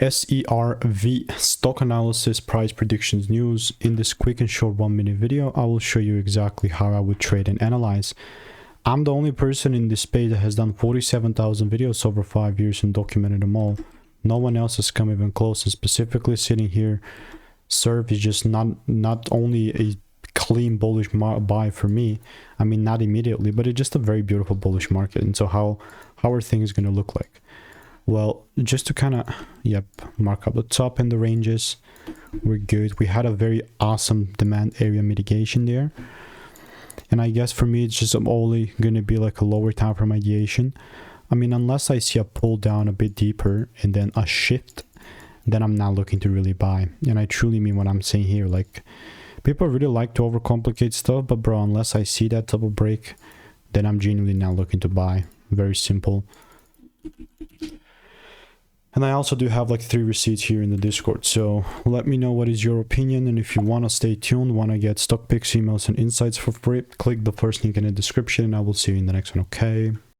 SERV, stock analysis, price predictions, news. In this quick and short 1-minute video, I will show you exactly how I would trade and analyze. I'm the only person in this space that has done 47,000 videos over 5 years and documented them all. No one else has come even close, and specifically sitting here, SERV is just not only a clean bullish buy for me. I mean, not immediately, but it's just a very beautiful bullish market. And so how are things going to look like? Well, just to kind of, mark up the top and the ranges, we're good. We had a very awesome demand area mitigation there. And I guess for me, it's just only going to be like a lower time frame ideation. I mean, unless I see a pull down a bit deeper and then a shift, then I'm not looking to really buy. And I truly mean what I'm saying here. Like, people really like to overcomplicate stuff, but bro, unless I see that double break, then I'm genuinely not looking to buy. Very simple. And I also do have like 3 receipts here in the Discord, so let me know what is your opinion, and if you want to stay tuned, want to get stock picks, emails, and insights for free, click the first link in the description, and I will see you in the next one, okay?